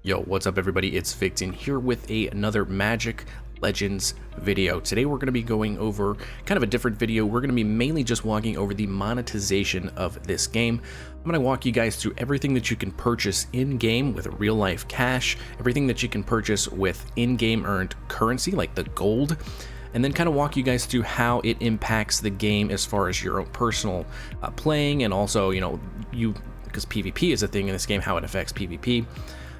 Yo, what's up everybody? It's Victon here with another Magic Legends video. Today we're going to be going over kind of a different video. We're going to be mainly just walking over the monetization of this game. I'm going to walk you guys through everything that you can purchase in-game with real life cash, everything that you can purchase with in-game earned currency like the gold, and then kind of walk you guys through how it impacts the game as far as your own personal playing, and also, because PvP is a thing in this game, how it affects PvP.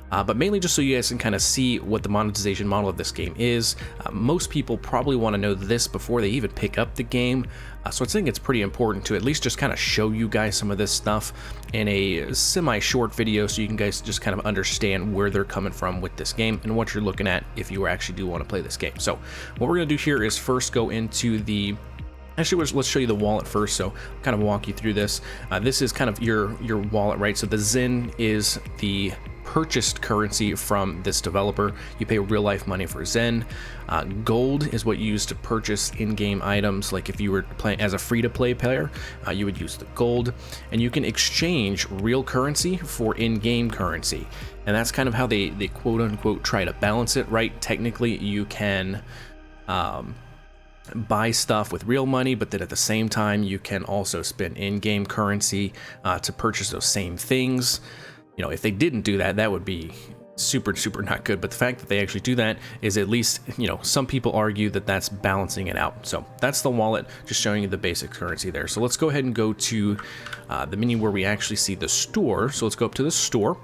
But mainly just so you guys can kind of see what the monetization model of this game is. Most people probably want to know this before they even pick up the game, so I think it's pretty important to at least just kind of show you guys some of this stuff in a semi-short video so you can guys just kind of understand where they're coming from with this game and what you're looking at if you actually do want to play this game. So what we're going to do here is first go into the... Actually, let's show you the wallet first, so I'll kind of walk you through this. This is kind of your wallet, right? So the Zen is the purchased currency from this developer. You pay real life money for Zen. Gold is what you use to purchase in-game items. Like if you were playing as a free-to-play player, you would use the gold, and you can exchange real currency for in-game currency. And that's kind of how they quote-unquote try to balance it, right? Technically, you can buy stuff with real money, but then at the same time you can also spend in-game currency to purchase those same things. You know, if they didn't do that, that would be super not good, but the fact that they actually do that is at least, some people argue that that's balancing it out. So that's the wallet, just showing you the basic currency there. So let's go ahead and go to the menu where we actually see the store. So let's go up to the store,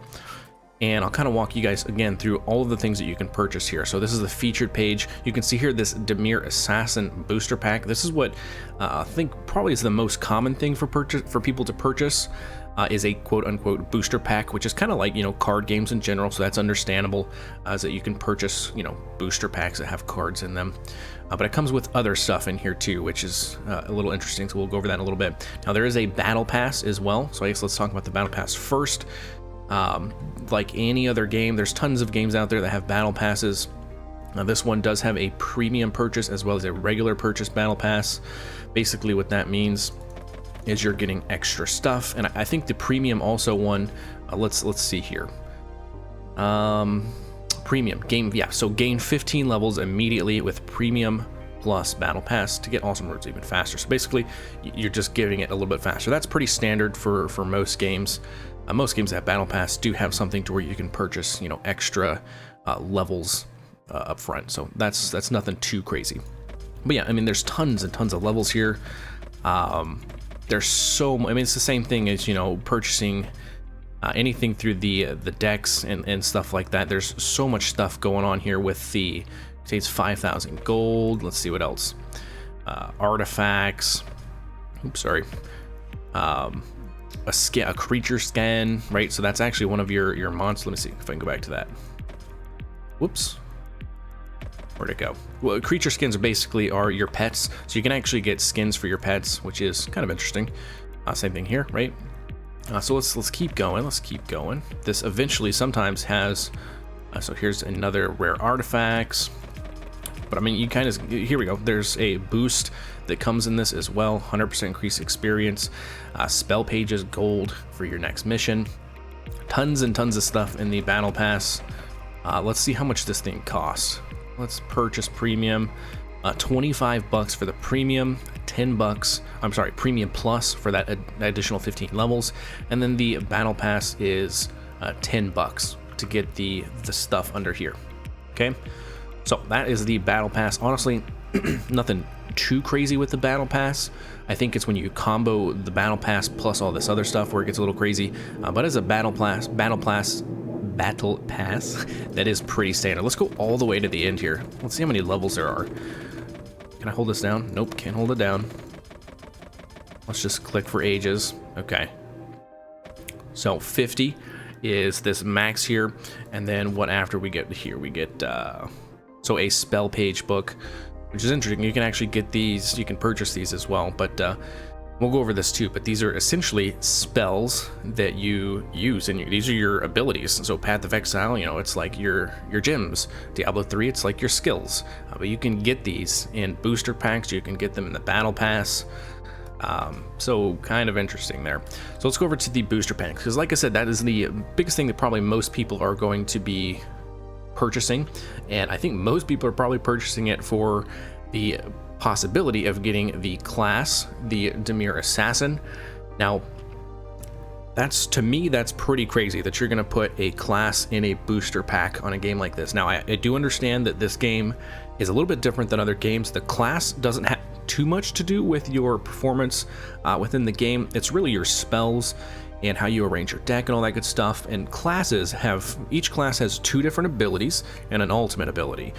and I'll kind of walk you guys again through all of the things that you can purchase here. So this is the featured page. You can see here this Demir Assassin booster pack. This is what I think probably is the most common thing for people to purchase, is a quote-unquote booster pack, which is kind of like, card games in general, so that's understandable, as that you can purchase, booster packs that have cards in them. But it comes with other stuff in here too, which is a little interesting, so we'll go over that in a little bit. Now there is a battle pass as well, so I guess let's talk about the battle pass first. Like any other game, there's tons of games out there that have battle passes. Now this one does have a premium purchase as well as a regular purchase battle pass. Basically what that means is you're getting extra stuff, and I think the premium also one, let's see here. Premium game, yeah, so gain 15 levels immediately with premium plus battle pass to get awesome words even faster. So basically you're just getting it a little bit faster. That's pretty standard for most games. Most games that have battle pass do have something to where you can purchase, extra levels up front. So that's nothing too crazy. But yeah, I mean, there's tons and tons of levels here. There's it's the same thing as, purchasing anything through the decks and stuff like that. There's so much stuff going on here with the, say it's 5,000 gold. Let's see what else. Artifacts. Oops, sorry. A creature scan, right? So that's actually one of your monsters. Let me see if I can go back to that. Whoops. Where'd it go? Well, creature skins basically are your pets, so you can actually get skins for your pets, which is kind of interesting. Same thing here, right? So let's keep going. Let's keep going. This eventually sometimes has. So here's another rare artifacts. But I mean, you kind of, here we go. There's a boost that comes in this as well. 100% increased experience. Spell pages, gold for your next mission. Tons and tons of stuff in the battle pass. Let's see how much this thing costs. Let's purchase premium. 25 bucks for the premium. 10 bucks. I'm sorry, premium plus for that additional 15 levels. And then the battle pass is 10 bucks to get the stuff under here. Okay. So that is the battle pass. Honestly, nothing too crazy with the battle pass. I think it's when you combo the battle pass plus all this other stuff where it gets a little crazy. But as a battle pass that is pretty standard. Let's go all the way to the end here. Let's see how many levels there are. Can I hold this down? Nope, can't hold it down. Let's just click for ages. Okay. So 50 is this max here, and then what after we get here? We get so a spell page book, which is interesting. You can actually get these, you can purchase these as well, but we'll go over this too. But these are essentially spells that you use, and these are your abilities. So Path of Exile, it's like your gems. Diablo 3, it's like your skills. But you can get these in booster packs. You can get them in the battle pass. So kind of interesting there. So let's go over to the booster packs, because like I said, that is the biggest thing that probably most people are going to be purchasing, and I think most people are probably purchasing it for the possibility of getting the class, the Demir Assassin. Now, that's, to me, that's pretty crazy that you're going to put a class in a booster pack on a game like this. Now, I do understand that this game is a little bit different than other games. The class doesn't have too much to do with your performance within the game. It's really your spells and how you arrange your deck and all that good stuff. And classes have, each class has 2 different abilities and an ultimate ability.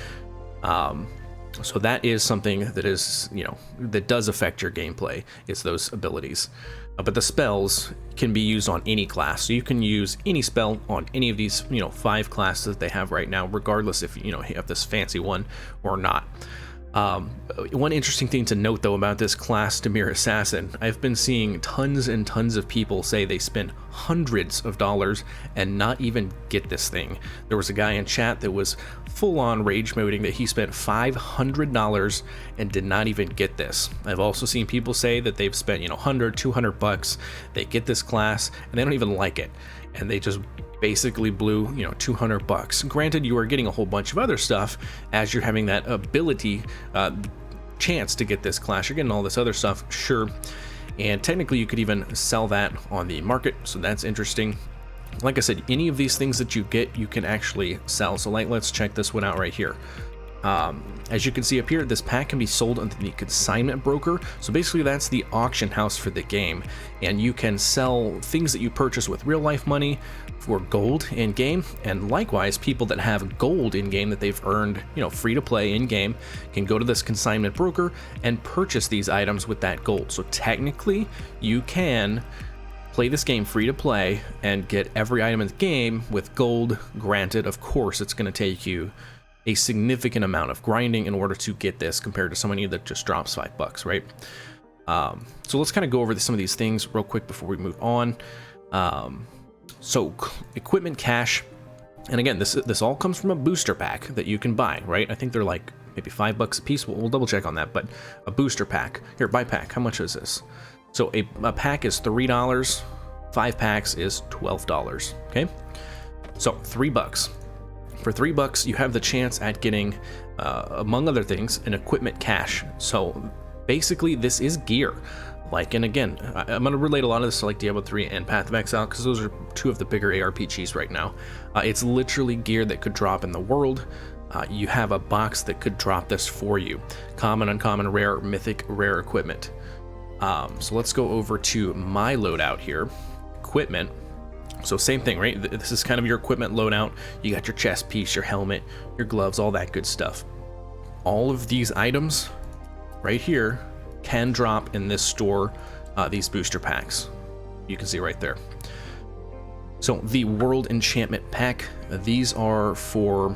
So that is something that is, you know, that does affect your gameplay, is those abilities. But the spells can be used on any class. So you can use any spell on any of these, you know, 5 classes that they have right now, regardless if, you know, you have this fancy one or not. One interesting thing to note though about this class Demir Assassin, I've been seeing tons and tons of people say they spent hundreds of dollars and not even get this thing. There was a guy in chat that was full on rage moding that he spent $500 and did not even get this. I've also seen people say that they've spent, you know, 100, 200 bucks, they get this class and they don't even like it, and they just basically blew, you know, 200 bucks. Granted, you are getting a whole bunch of other stuff as you're having that ability chance to get this class. You're getting all this other stuff, sure, and technically you could even sell that on the market, so that's interesting. Like I said, any of these things that you get, you can actually sell. So like, let's check this one out right here. As you can see up here, this pack can be sold on the Consignment broker. So basically that's the auction house for the game, and you can sell things that you purchase with real life money for gold in game, and likewise people that have gold in game that they've earned, you know, free to play in game, can go to this Consignment broker and purchase these items with that gold. So technically you can play this game free to play and get every item in the game with gold. Granted, of course, it's going to take you a significant amount of grinding in order to get this compared to somebody that just drops $5, right? So let's kind of go over some of these things real quick before we move on. So equipment cash, and again, this all comes from a booster pack that you can buy, right? I think they're like maybe $5 a piece. We'll double check on that, but a booster pack. Here, buy pack. How much is this? So a pack is $3. 5 packs is $12. Okay, so $3. For $3, you have the chance at getting, among other things, an equipment cache. So basically, this is gear. Like, and again, I'm going to relate a lot of this to like Diablo 3 and Path of Exile, because those are 2 of the bigger ARPGs right now. It's literally gear that could drop in the world. You have a box that could drop this for you. Common, uncommon, rare, mythic, rare equipment. So let's go over to my loadout here. Equipment. So same thing, right? This is kind of your equipment loadout. You got your chest piece, your helmet, your gloves, all that good stuff. All of these items right here can drop in this store, these booster packs. You can see right there. So the World Enchantment Pack, these are for,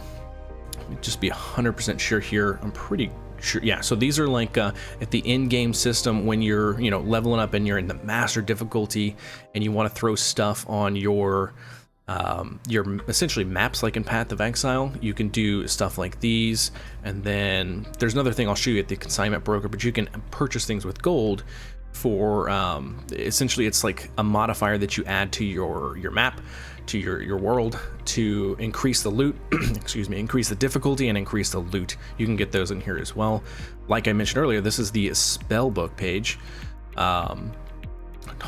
let me just be 100% sure here. I'm pretty sure, yeah, so these are like at the in-game system when you're, you know, leveling up and you're in the master difficulty and you want to throw stuff on your essentially maps like in Path of Exile. You can do stuff like these, and then there's another thing I'll show you at the Consignment broker, but you can purchase things with gold for essentially it's like a modifier that you add to your map, to your world, to increase the loot, excuse me, increase the difficulty and increase the loot. You can get those in here as well. Like I mentioned earlier, this is the spellbook page.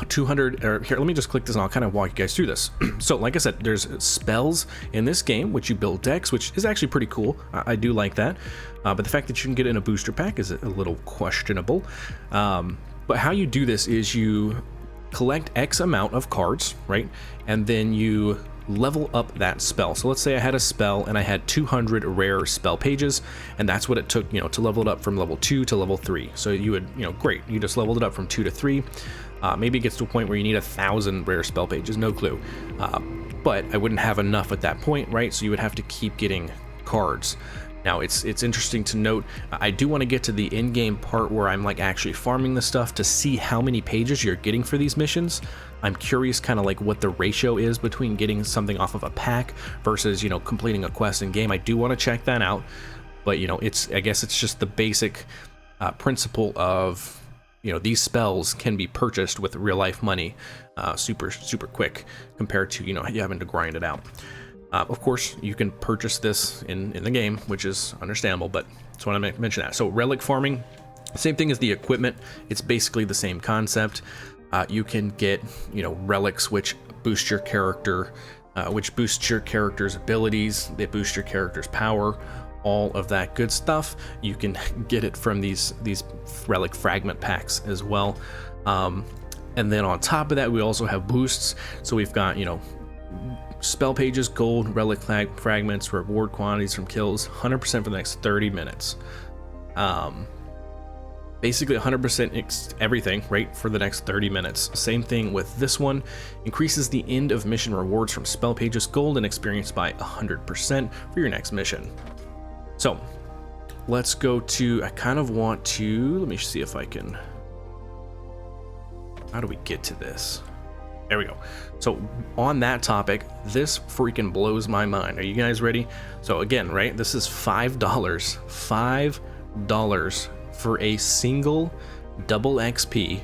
200, or here, let me just click this and I'll kind of walk you guys through this. So like I said, there's spells in this game, which you build decks, which is actually pretty cool. I do like that. But the fact that you can get in a booster pack is a little questionable. But how you do this is you collect X amount of cards, right? And then you level up that spell. So let's say I had a spell and I had 200 rare spell pages, and that's what it took, you know, to level it up from level 2 to level 3. So you would, you know, great, you just leveled it up from 2 to 3. Maybe it gets to a point where you need 1,000 rare spell pages, no clue. But I wouldn't have enough at that point, right? So you would have to keep getting cards. Now it's interesting to note, I do want to get to the in-game part where I'm like actually farming the stuff to see how many pages you're getting for these missions. I'm curious kind of like what the ratio is between getting something off of a pack versus, you know, completing a quest in game. I do want to check that out, but you know, I guess it's just the basic principle of you know, these spells can be purchased with real life money super quick compared to, you know, you having to grind it out. Of course, you can purchase this in the game, which is understandable, but just want to mention that. So relic farming, same thing as the equipment. It's basically the same concept. You can get, you know, relics which boost your character, which boosts your character's abilities. They boost your character's power, all of that good stuff. You can get it from these relic fragment packs as well. And then on top of that, we also have boosts. So we've got, you know, spell pages, gold, relic fragments, reward quantities from kills, 100% for the next 30 minutes. Basically 100% everything, right, for the next 30 minutes. Same thing with this one. Increases the end of mission rewards from spell pages, gold, and experience by 100% for your next mission. So let's go to, I kind of want to, let me see if I can, how do we get to this? There we go. So on that topic, this freaking blows my mind. Are you guys ready? So again, right, this is $5, $5 for a single double XP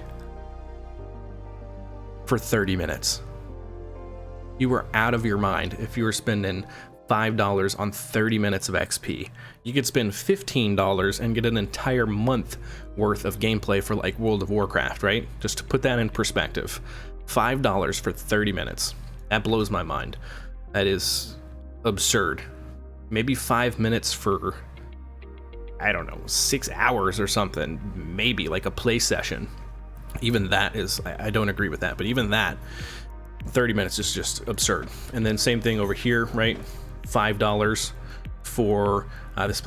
for 30 minutes. You were out of your mind if you were spending $5 on 30 minutes of XP. You could spend $15 and get an entire month worth of gameplay for like World of Warcraft, right? Just to put that in perspective. $5 for 30 minutes. That blows my mind. That is absurd. Maybe 5 minutes for, I don't know, 6 hours or something, maybe like a play session. Even that is, I don't agree with that, but even that, 30 minutes is just absurd. And then same thing over here, right? $5 for this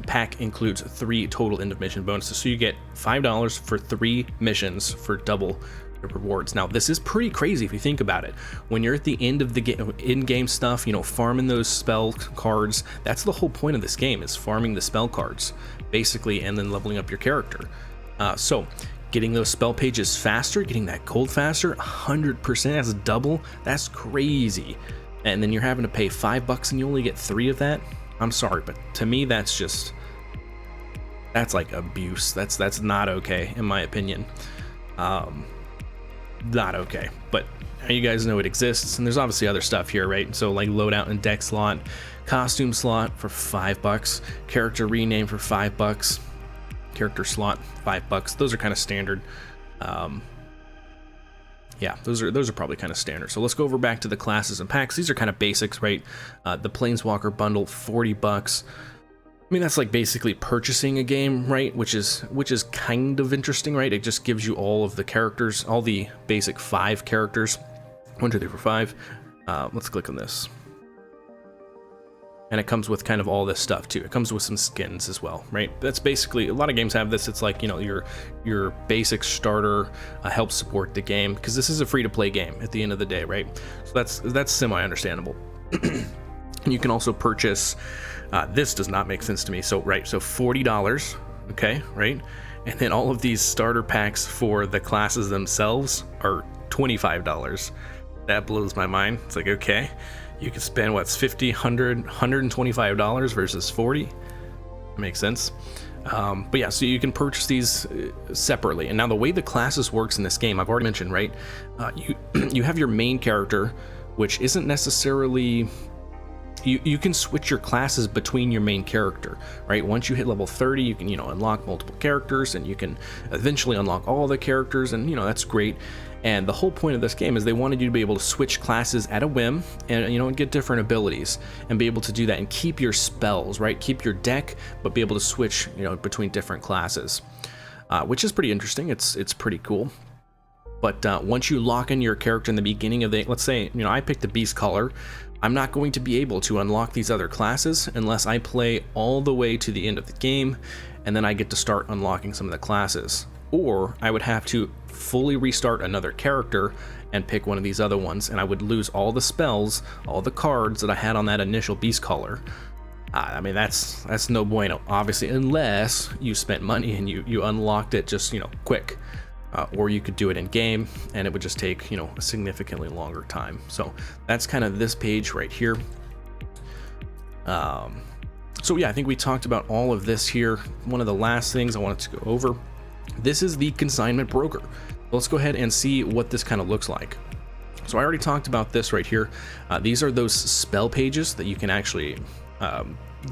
pack includes 3 total end of mission bonuses. So you get $5 for 3 missions for double the rewards. Now this is pretty crazy if you think about it. When you're at the end of the game, in-game stuff, you know, farming those spell cards, that's the whole point of this game, is farming the spell cards basically, and then leveling up your character. So getting those spell pages faster, getting that gold faster, 100%, that's double. That's crazy. And then you're having to pay $5 and you only get 3 of that. I'm sorry, but to me that's just, that's like abuse. That's not okay in my opinion. Not okay, but you guys know it exists, and there's obviously other stuff here, right? So like loadout and deck slot, costume slot for $5, character rename for $5, character slot $5. Those are kind of standard. Yeah, those are probably kind of standard. So let's go over back to the classes and packs. These are kind of basics, right? The Planeswalker bundle, $40. I mean, that's like basically purchasing a game, right? Which is kind of interesting, right? It just gives you all of the characters, all the basic 5 characters. 1, 2, 3, 4, 5. Let's click on this. And it comes with kind of all this stuff too. It comes with some skins as well, right? That's basically, a lot of games have this. It's like, you know, your basic starter helps support the game, because this is a free-to-play game at the end of the day, right? So that's semi-understandable. And you can also purchase, this does not make sense to me. So, right, so $40, okay, right? And then all of these starter packs for the classes themselves are $25. That blows my mind. It's like, okay, you can spend, what's $50, $100, $125 versus $40. Makes sense. But yeah, so you can purchase these separately. And now the way the classes works in this game, I've already mentioned, right? You have your main character, which isn't necessarily, you can switch your classes between your main character, right? Once you hit level 30, you can, you know, unlock multiple characters, and you can eventually unlock all the characters, and, you know, that's great. And the whole point of this game is they wanted you to be able to switch classes at a whim, and, you know, get different abilities, and be able to do that and keep your spells, right? Keep your deck, but be able to switch, you know, between different classes, which is pretty interesting. It's pretty cool. But once you lock in your character in the beginning of the, let's say, you know, I picked a beast color, I'm not going to be able to unlock these other classes unless I play all the way to the end of the game, and then I get to start unlocking some of the classes. Or I would have to fully restart another character and pick one of these other ones, and I would lose all the spells, all the cards that I had on that initial beast color. I mean, that's no bueno, obviously, unless you spent money and you unlocked it just, you know, quick. Or you could do it in game, and it would just take, you know, a significantly longer time. So that's kind of this page right here. So yeah, I think we talked about all of this here. One of the last things I wanted to go over This is the consignment broker. Let's go ahead and see what this kind of looks like. So I already talked about this right here. These are those spell pages that you can actually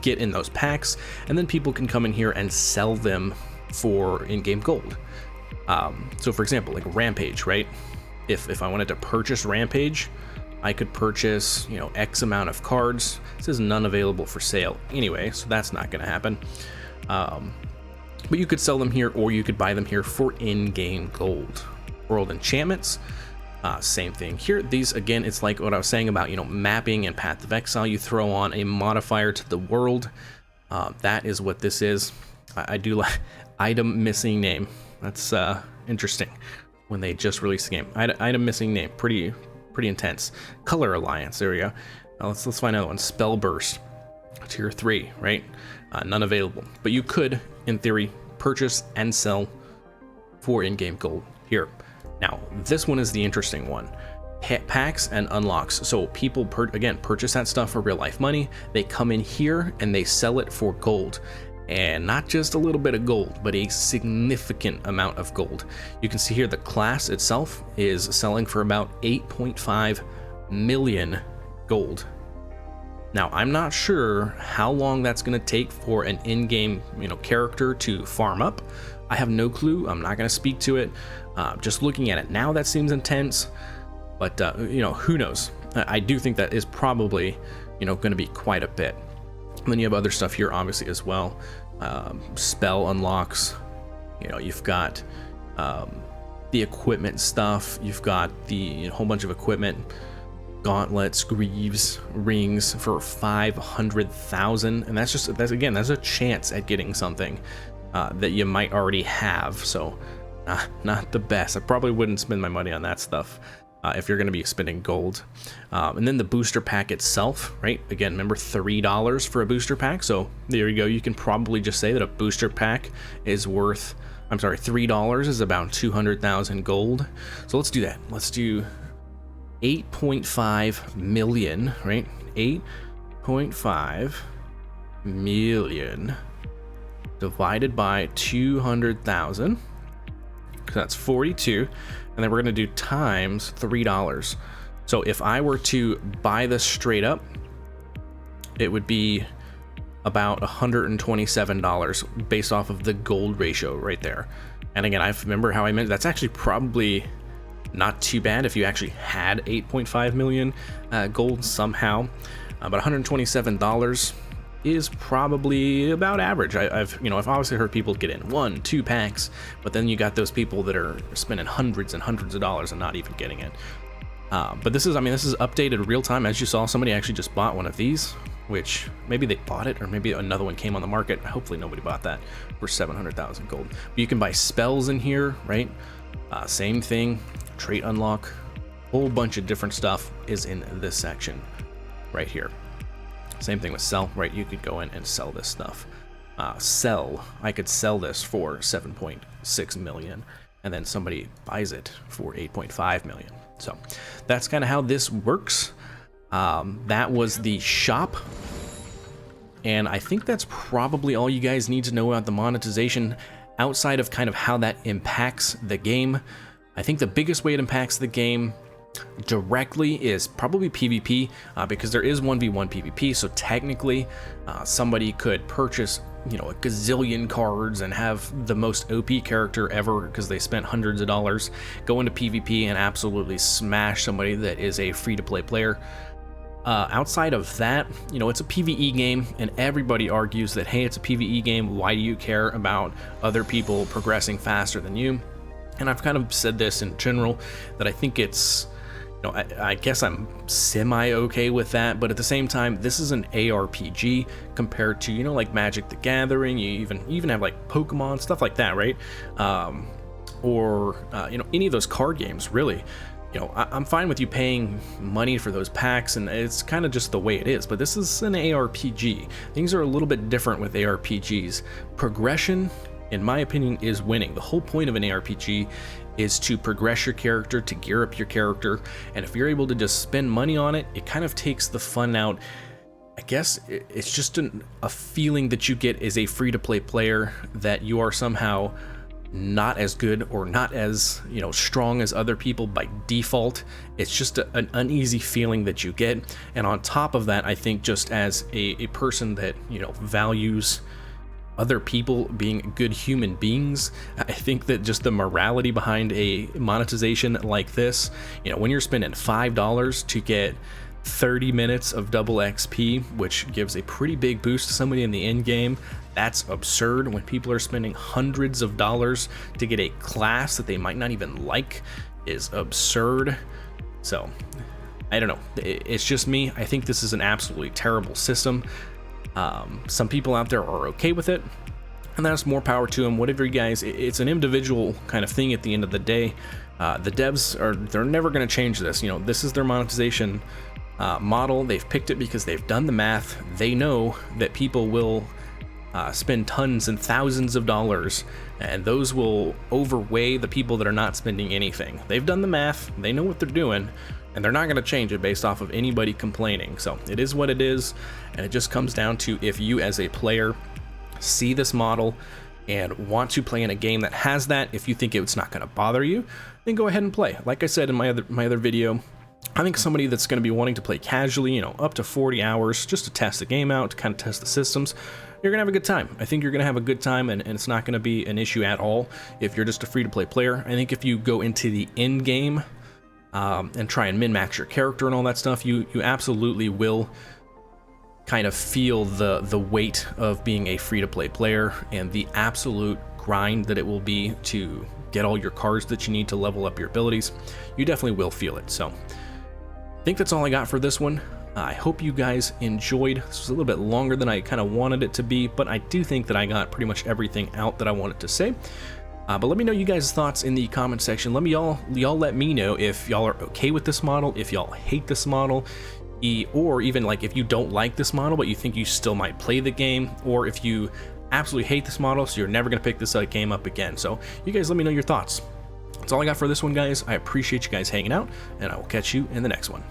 get in those packs, and then people can come in here and sell them for in-game gold. So for example, like Rampage, right? If I wanted to purchase Rampage, I could purchase, you know, X amount of cards. It says none available for sale anyway, so that's not going to happen. But you could sell them here, or you could buy them here for in-game gold. World enchantments, same thing here. These, again, it's like what I was saying about, you know, mapping and Path of Exile. You throw on a modifier to the world. That is what this is. I do like item missing name. That's interesting when they just released the game. Item missing name, pretty intense. Color Alliance, there we go. Let's find another one. Spell Burst, tier 3, right? None available, but you could, in theory, purchase and sell for in-game gold here. Now, this one is the interesting one. Packs and unlocks. So people, again, purchase that stuff for real life money. They come in here and they sell it for gold. And not just a little bit of gold, but a significant amount of gold. You can see here the class itself is selling for about 8.5 million gold. Now, I'm not sure how long that's going to take for an in-game, you know, character to farm up. I have no clue. I'm not going to speak to it. Just looking at it now, that seems intense. But, you know, who knows? I do think that is probably, you know, going to be quite a bit. And then you have other stuff here, obviously, as well. Spell unlocks. You know, you've got the equipment stuff. You've got the whole bunch of equipment. Gauntlets, greaves, rings for 500,000, and that's a chance at getting something that you might already have. So not the best. I probably wouldn't spend my money on that stuff if you're going to be spending gold. And then the booster pack itself, right? Again, remember $3 for a booster pack. So there you go. You can probably just say that a booster pack is worth, I'm sorry, $3 is about 200,000 gold. So let's do that. Let's do 8.5 million, right? 8.5 million divided by 200,000. That's 42. And then we're going to do times $3. So if I were to buy this straight up, it would be about $127 based off of the gold ratio right there. And again, I remember how I meant that's actually probably not too bad if you actually had 8.5 million gold somehow, but $127 is probably about average. I've obviously heard people get in 1-2 packs, but then you got those people that are spending hundreds and hundreds of dollars and not even getting it. But this is updated real time. As you saw, somebody actually just bought one of these, which maybe they bought it, or maybe another one came on the market. Hopefully nobody bought that for 700,000 gold. But you can buy spells in here, right? Same thing. Trait unlock, whole bunch of different stuff is in this section right here. Same thing with sell, right? You could go in and sell this stuff. I could sell this for 7.6 million, and then somebody buys it for 8.5 million. So that's kind of how this works. That was the shop, and I think that's probably all you guys need to know about the monetization outside of kind of how that impacts the game. I think the biggest way it impacts the game directly is probably PvP, because there is 1v1 PvP. So technically, somebody could purchase, you know, a gazillion cards and have the most OP character ever because they spent hundreds of dollars, go into PvP and absolutely smash somebody that is a free-to-play player. Outside of that, you know, it's a PvE game, and everybody argues that, hey, it's a PvE game. Why do you care about other people progressing faster than you? And I've kind of said this in general, that I think it's, you know, I guess I'm semi-okay with that, but at the same time, this is an ARPG compared to, you know, like Magic the Gathering. You even have like Pokemon, stuff like that, right? Or you know, any of those card games, really. You know, I'm fine with you paying money for those packs, and it's kind of just the way it is, but this is an ARPG. Things are a little bit different with ARPGs. Progression, in my opinion, is winning. The whole point of an ARPG is to progress your character, to gear up your character, and if you're able to just spend money on it, it kind of takes the fun out. I guess it's just a feeling that you get as a free-to-play player, that you are somehow not as good or not as, you know, strong as other people by default. It's just an uneasy feeling that you get. And on top of that, I think just as a person that, you know, values other people being good human beings, I think that just the morality behind a monetization like this, you know, when you're spending $5 to get 30 minutes of double XP, which gives a pretty big boost to somebody in the end game, that's absurd. When people are spending hundreds of dollars to get a class that they might not even like, is absurd. So I don't know, it's just me. I think this is an absolutely terrible system. Some people out there are okay with it, and that's more power to them. Whatever you guys, it's an individual kind of thing at the end of the day. The devs they're never going to change this. You know, this is their monetization model. They've picked it because they've done the math. They know that people will spend tons and thousands of dollars, and those will overweigh the people that are not spending anything. They've done the math. They know what they're doing, and they're not going to change it based off of anybody complaining. So it is what it is, and it just comes down to, if you as a player see this model and want to play in a game that has that, if you think it's not going to bother you, then go ahead and play. Like I said in my other video, I think somebody that's going to be wanting to play casually, you know, up to 40 hours just to test the game out, to kind of test the systems, you're going to have a good time. I think you're going to have a good time, and it's not going to be an issue at all if you're just a free-to-play player. I think if you go into the end game and try and min-max your character and all that stuff, you absolutely will kind of feel the weight of being a free-to-play player and the absolute grind that it will be to get all your cards that you need to level up your abilities. You definitely will feel it. So I think that's all I got for this one. I hope you guys enjoyed. This was a little bit longer than I kind of wanted it to be, but I do think that I got pretty much everything out that I wanted to say. But let me know you guys' thoughts in the comment section. Let me y'all let me know if y'all are okay with this model, if y'all hate this model, or even like if you don't like this model but you think you still might play the game, or if you absolutely hate this model so you're never gonna pick this game up again. So you guys let me know your thoughts. That's all I got for this one, guys. I appreciate you guys hanging out, and I will catch you in the next one.